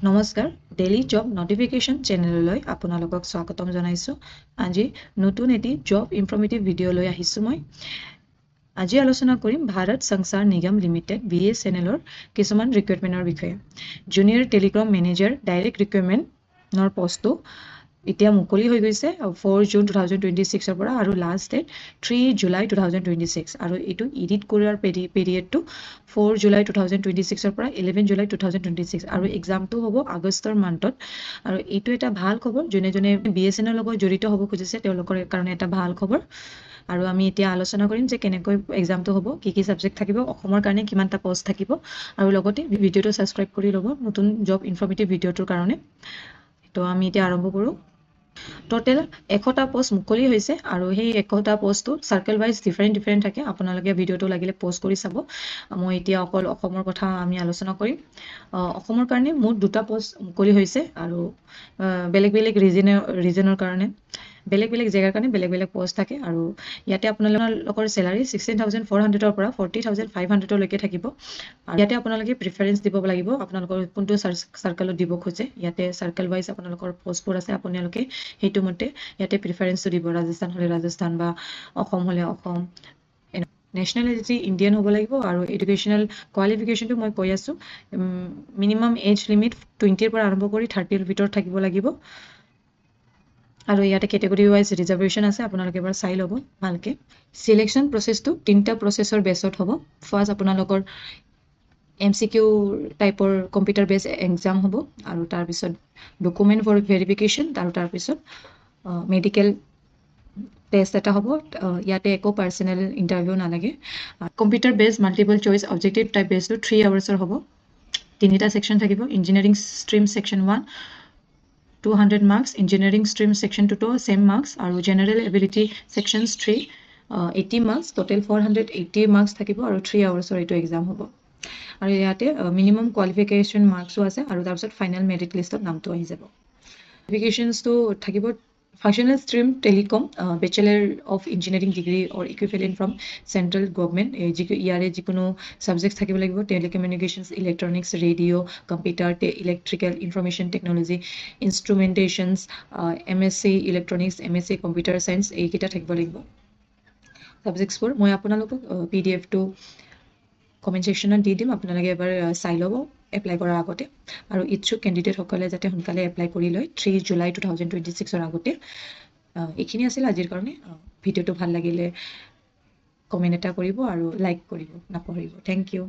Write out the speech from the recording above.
নমস্কাৰ daily job notification চেনেললৈ আপোনালোকক স্বাগতম জনাইছোঁ। আজি নতুন এটি জব ইনফৰ্মেটিভ ভিডিঅ' লৈ আহিছোঁ। মই আজি আলোচনা কৰিম ভাৰত সংচাৰ নিগম লিমিটেড BSNLৰ কিছুমান ৰিক্ৰুইটমেণ্টৰ বিষয়ে। জুনিয়ৰ টেলিকম মেনেজাৰ ডাইৰেক্ট ৰিক্ৰুইটমেণ্টৰ পষ্টটো এতিয়া মুকলি হৈ গৈছে 4 জুন 2026 পৰা আৰু লাষ্ট ডেট 3 জুলাই 2026 আৰু এইটো এডিট কৰাৰ পিৰিয়ডটো 4 জুলাই 2026 পৰা 11 জুলাই 2026 আৰু এক্সামটো হ'ব আগষ্টৰ মান্থত। আৰু এইটো এটা ভাল খবৰ, যোনে BSNL লগত জড়িত হ'ব খুজিছে তেওঁলোকৰ কাৰণে এটা ভাল খবৰ। আৰু আমি এতিয়া আলোচনা কৰিম যে কেনেকৈ এক্সামটো হ'ব, কি ছাবজেক্ট থাকিব, অসমৰ কাৰণে কিমানটা পষ্ট থাকিব, আৰু লগতে ভিডিঅ'টো ছাবস্ক্ৰাইব কৰি ল'ব নতুন জব ইনফৰ্মেটিভ ভিডিঅ'টোৰ কাৰণে। তো আমি এতিয়া আৰম্ভ কৰোঁ। টোটেল 100টা পোষ্ট মুকলি হৈছে আৰু সেই 100টা পোষ্টটো চাৰ্কেল ৱাইজ ডিফাৰেণ্ট থাকে। আপোনালোকে ভিডিঅ'টো লাগিলে প'জ কৰি চাব। মই এতিয়া অকল অসমৰ কথা আমি আলোচনা কৰিম। অসমৰ কাৰণে মুঠ 2টা পোষ্ট মুকলি হৈছে আৰু বেলেগ বেলেগ ৰিজনৰ কাৰণে বেলেগ জেগাৰ কাৰণে বেলেগ পোষ্ট থাকে। আৰু ইয়াতে আপোনালোকৰ চেলাৰী 16,400ৰ পৰা 40,500লৈকে থাকিব। আৰু ইয়াতে আপোনালোকে প্ৰিফাৰেঞ্চ দিব লাগিব আপোনালোকৰ কোনটো চাৰ্কেলত দিব খোজে। ইয়াতে চাৰ্কেল ৱাইজ আপোনালোকৰ পোষ্টবোৰ আছে, আপোনালোকে সেইটো মতে ইয়াতে প্ৰিফাৰেঞ্চটো দিব। ৰাজস্থান হ'লে ৰাজস্থান বা অসম হ'লে অসম। নেশ্যনেলিটি ইণ্ডিয়ান হ'ব লাগিব আৰু এডুকেশ্যনেল কোৱালিফিকেশ্যনটো মই কৈ আছোঁ, মিনিমাম এজ লিমিট 20ৰ পৰা আৰম্ভ কৰি 30ৰ ভিতৰত থাকিব লাগিব। আৰু ইয়াতে কেটেগৰী ৱাইজ ৰিজাৰ্ভেশ্যন আছে, আপোনালোকে এবাৰ চাই ল'ব ভালকৈ। চিলেকশ্যন প্ৰচেছটো 3টা প্ৰচেছৰ বেছত হ'ব। ফাৰ্ষ্ট আপোনালোকৰ MCQ টাইপৰ কম্পিউটাৰ বেছ এক্সাম হ'ব আৰু তাৰপিছত ডকুমেণ্ট ভেৰিফিকেশ্যন আৰু তাৰপিছত মেডিকেল টেষ্ট এটা হ'ব। ইয়াতে একো পাৰ্চনেল ইণ্টাৰভিউ নালাগে। Computer base multiple choice objective type বেছটো 3 আৱাৰ্ছৰ হ'ব। 3টা ছেকশ্যন থাকিব। Engineering stream section 1 200 marks, engineering stream section 2টো ছেম মাৰ্কছ, আৰু general ability section 3 80 marks, total 480 marks থাকিব আৰু 3 আৱাৰ্ছৰ এইটো এক্সাম হ'ব। আৰু ইয়াতে মিনিমাম কোৱালিফিকেশ্যন মাৰ্কছো আছে আৰু তাৰপিছত ফাইনেল মেৰিট লিষ্টত নামটো আহি যাব। কোৱালিফিকেশ্যনছটো থাকিব functional stream telecom, bachelor of engineering degree or equivalent from central government. ইয়াৰে যিকোনো ছাবজেক্ট থাকিব লাগিব। Telecommunications, electronics, radio', computer, electrical, information technology, instrumentations, MSc electronics, MSc computer science, এইকেইটা থাকিব লাগিব ছাবজেক্টছবোৰ। মই আপোনালোকক PDF-টো কমেণ্ট ছেকশ্যনত দি দিম, আপোনালোকে এবাৰ চাই ল'ব এপ্লাই কৰাৰ আগতে। আৰু ইচ্ছুক কেণ্ডিডেটসকলে যাতে সোনকালে এপ্লাই কৰি লয় 3 জুলাই 2026ৰ আগতে। এইখিনি আছিল আজিৰ কাৰণে। ভিডিঅ'টো ভাল লাগিলে কমেণ্ট এটা কৰিব আৰু লাইক কৰিব নাপাহৰিব। Thank U.